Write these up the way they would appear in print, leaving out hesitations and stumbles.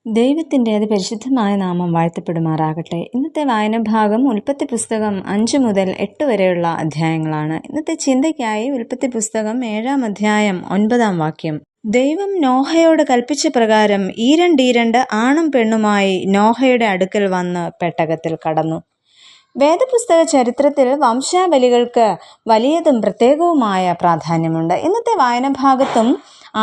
ദൈവത്തിൻ്റെ അതിപരിശുദ്ധമായ നാമം വാഴ്ത്തപ്പെടുമാറാകട്ടെ. ഇന്നത്തെ വായനഭാഗം ഉൽപ്പത്തി പുസ്തകം 5 മുതൽ 8 വരെയുള്ള അധ്യായങ്ങളാണ്. ഇന്നത്തെ ചിന്തയ്ക്കായി ഉൽപ്പത്തി പുസ്തകം 7-ാം അധ്യായം 9-ാം വാക്യം. ദൈവം നോഹയോട് കൽപ്പിച്ച പ്രകാരം ഈരണ്ട് ആണും പെണ്ണുമായി നോഹയുടെ അടുക്കൽ വന്ന് പെട്ടകത്തിൽ കടന്നു. വേദപുസ്തക ചരിത്രത്തിൽ വംശാവലികൾക്ക് വലിയതും പ്രത്യേകവുമായ പ്രാധാന്യമുണ്ട്. ഇന്നത്തെ വായനഭാഗത്തും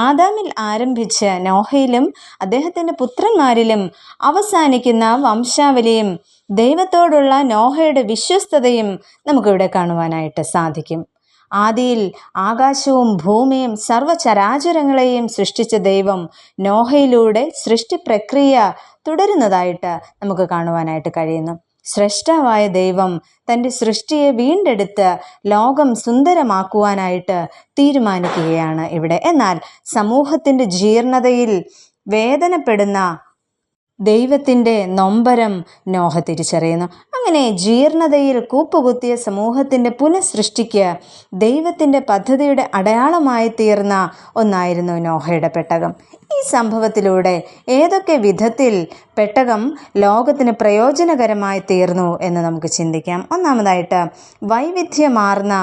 ആദാമിൽ ആരംഭിച്ച് നോഹയിലും അദ്ദേഹത്തിൻ്റെ പുത്രന്മാരിലും അവസാനിക്കുന്ന വംശാവലിയും ദൈവത്തോടുള്ള നോഹയുടെ വിശ്വസ്തതയും നമുക്കിവിടെ കാണുവാനായിട്ട് സാധിക്കും. ആദിയിൽ ആകാശവും ഭൂമിയും സർവ്വചരാചരങ്ങളെയും സൃഷ്ടിച്ച ദൈവം നോഹയിലൂടെ സൃഷ്ടി പ്രക്രിയ തുടരുന്നതായിട്ട് നമുക്ക് കാണുവാനായിട്ട് കഴിയുന്നു. സ്രഷ്ടാവായ ദൈവം തൻ്റെ സൃഷ്ടിയെ വീണ്ടെടുത്ത് ലോകം സുന്ദരമാക്കുവാനായിട്ട് തീരുമാനിക്കുകയാണ് ഇവിടെ. എന്നാൽ സമൂഹത്തിൻ്റെ ജീർണതയിൽ വേദനപ്പെടുന്ന ദൈവത്തിൻ്റെ നൊമ്പരം നോഹ തിരിച്ചറിയുന്നു. അങ്ങനെ ജീർണതയിൽ കൂപ്പുകുത്തിയ സമൂഹത്തിൻ്റെ പുനഃസൃഷ്ടിക്ക് ദൈവത്തിൻ്റെ പദ്ധതിയുടെ അടയാളമായി തീർന്ന ഒന്നായിരുന്നു നോഹയുടെ പെട്ടകം. ഈ സംഭവത്തിലൂടെ ഏതൊക്കെ വിധത്തിൽ പെട്ടകം ലോകത്തിന് പ്രയോജനകരമായി തീർന്നു എന്ന് നമുക്ക് ചിന്തിക്കാം. ഒന്നാമതായിട്ട്, വൈവിധ്യമാർന്ന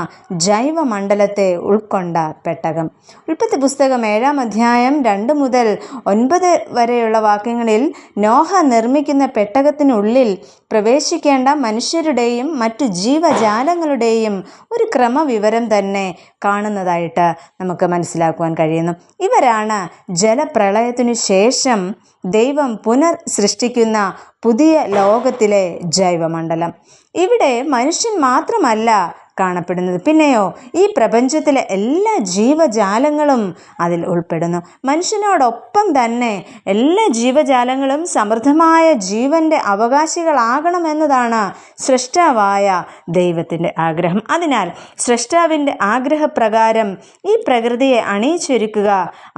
ജൈവമണ്ഡലത്തെ ഉൾക്കൊണ്ട പെട്ടകം. ഉൽപ്പത്തി പുസ്തകം 7-ാം അധ്യായം 2 മുതൽ 9 വരെയുള്ള വാക്യങ്ങളിൽ നോഹ നിർമ്മിക്കുന്ന പെട്ടകത്തിനുള്ളിൽ പ്രവേശിക്കേണ്ട മനുഷ്യരുടെയും മറ്റു ജീവജാലങ്ങളുടെയും ഒരു ക്രമവിവരം തന്നെ കാണുന്നതായിട്ട് നമുക്ക് മനസ്സിലാക്കുവാൻ കഴിയുന്നു. ഇവരാണ് ജലപ്രളയത്തിനു ശേഷം ദൈവം സൃഷ്ടിക്കുന്ന പുതിയ ലോകത്തിലെ ജൈവമണ്ഡലം. ഇവിടെ മനുഷ്യൻ മാത്രമല്ല കാണപ്പെടുന്നത്, പിന്നെയോ ഈ പ്രപഞ്ചത്തിലെ എല്ലാ ജീവജാലങ്ങളും അതിൽ ഉൾപ്പെടുന്നു. മനുഷ്യനോടൊപ്പം തന്നെ എല്ലാ ജീവജാലങ്ങളും സമൃദ്ധമായ ജീവൻ്റെ അവകാശികളാകണമെന്നതാണ് സൃഷ്ടാവായ ദൈവത്തിൻ്റെ ആഗ്രഹം. അതിനാൽ സൃഷ്ടാവിൻ്റെ ആഗ്രഹപ്രകാരം ഈ പ്രകൃതിയെ അണിയിച്ചൊരുക്കുക,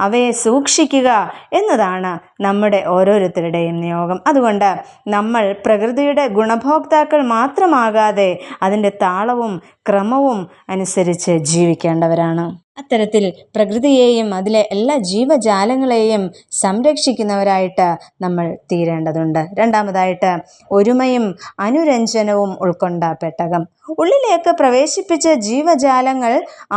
അവയെ സൂക്ഷിക്കുക എന്നതാണ് നമ്മുടെ ഓരോരുത്തരുടെയും നിയോഗം. അതുകൊണ്ട് നമ്മൾ പ്രകൃതിയുടെ ഗുണഭോക്താക്കൾ മാത്രമാകാതെ അതിൻ്റെ താളവും ക്രമവും അനുസരിച്ച് ജീവിക്കേണ്ടവരാണ്. അത്തരത്തിൽ പ്രകൃതിയെയും അതിലെ എല്ലാ ജീവജാലങ്ങളെയും സംരക്ഷിക്കുന്നവരായിട്ട് നമ്മൾ തീരേണ്ടതുണ്ട്. രണ്ടാമതായിട്ട്, ഒരുമയും അനുരഞ്ജനവും ഉൾക്കൊണ്ട പെട്ടകം. ഉള്ളിലേക്ക് പ്രവേശിപ്പിച്ച ജീവജാലങ്ങൾ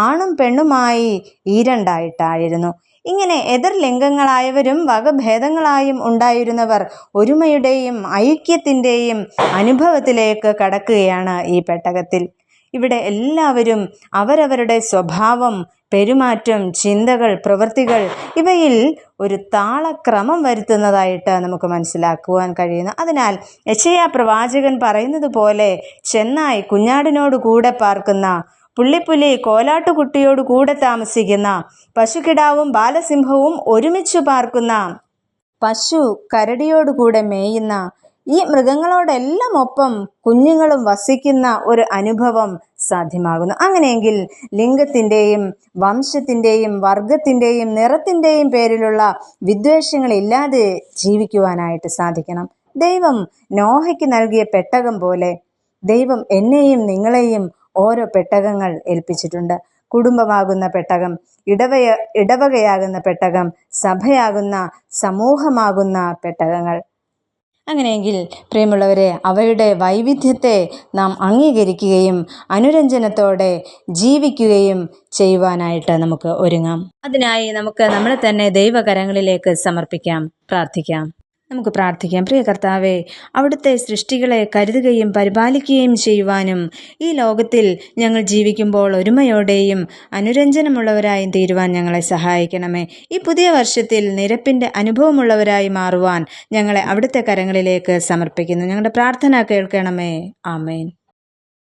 ആണും പെണ്ണുമായി ഈരണ്ടായിട്ടായിരുന്നു. ഇങ്ങനെ എതിർലിംഗങ്ങളായവരും വകഭേദങ്ങളായും ഉണ്ടായിരുന്നവർ ഒരുമയുടെയും ഐക്യത്തിൻ്റെയും അനുഭവത്തിലേക്ക് കടക്കുകയാണ് ഈ പെട്ടകത്തിൽ. ഇവിടെ എല്ലാവരും അവരവരുടെ സ്വഭാവം, പെരുമാറ്റം, ചിന്തകൾ, പ്രവൃത്തികൾ ഇവയിൽ ഒരു താളക്രമം വരുത്തുന്നതായിട്ട് നമുക്ക് മനസ്സിലാക്കുവാൻ കഴിയുന്നു. അതിനാൽ യെശയ്യാ പ്രവാചകൻ പറയുന്നത് പോലെ, ചെന്നായ് കുഞ്ഞാടിനോട് കൂടെ പാർക്കുന്ന, പുള്ളിപ്പുലി കോലാട്ടുകുട്ടിയോട് കൂടെ താമസിക്കുന്ന, പശുക്കിടാവും ബാലസിംഹവും ഒരുമിച്ച് പാർക്കുന്ന, പശു കരടിയോടുകൂടെ മേയുന്ന, ഈ മൃഗങ്ങളോടെല്ലാം ഒപ്പം കുഞ്ഞുങ്ങളും വസിക്കുന്ന ഒരു അനുഭവം സാധ്യമാകുന്നു. അങ്ങനെയെങ്കിൽ ലിംഗത്തിൻ്റെയും വംശത്തിൻ്റെയും വർഗത്തിൻ്റെയും നിറത്തിൻ്റെയും പേരിലുള്ള വിദ്വേഷങ്ങളില്ലാതെ ജീവിക്കുവാനായിട്ട് സാധിക്കണം. ദൈവം നോഹയ്ക്ക് നൽകിയ പെട്ടകം പോലെ ദൈവം എന്നെയും നിങ്ങളെയും ഓരോ പെട്ടകങ്ങൾ ഏൽപ്പിച്ചിട്ടുണ്ട്. കുടുംബമാകുന്ന പെട്ടകം, ഇടവകയാകുന്ന പെട്ടകം, സഭയാകുന്ന, സമൂഹമാകുന്ന പെട്ടകങ്ങൾ. അങ്ങനെയെങ്കിൽ പ്രിയമുള്ളവരെ, അവയുടെ വൈവിധ്യത്തെ നാം അംഗീകരിക്കുകയും അനുരഞ്ജനത്തോടെ ജീവിക്കുകയും ചെയ്യുവാനായിട്ട് നമുക്ക് ഒരുങ്ങാം. അതിനായി നമുക്ക് നമ്മളെ തന്നെ ദൈവകരങ്ങളിലേക്ക് സമർപ്പിക്കാം, പ്രാർത്ഥിക്കാം. നമുക്ക് പ്രാർത്ഥിക്കാം. പ്രിയ കർത്താവേ, അവിടുത്തെ സൃഷ്ടികളെ കരുതുകയും പരിപാലിക്കുകയും ചെയ്യുവാനും ഈ ലോകത്തിൽ ഞങ്ങൾ ജീവിക്കുമ്പോൾ ഒരുമയോടെയും അനുരഞ്ജനമുള്ളവരായും തീരുവാൻ ഞങ്ങളെ സഹായിക്കണമേ. ഈ പുതിയ വർഷത്തിൽ നിരപ്പിൻ്റെ അനുഭവമുള്ളവരായി മാറുവാൻ ഞങ്ങളെ അവിടുത്തെ കരങ്ങളിലേക്ക് സമർപ്പിക്കുന്നു. ഞങ്ങളുടെ പ്രാർത്ഥന കേൾക്കണമേ. ആമേൻ.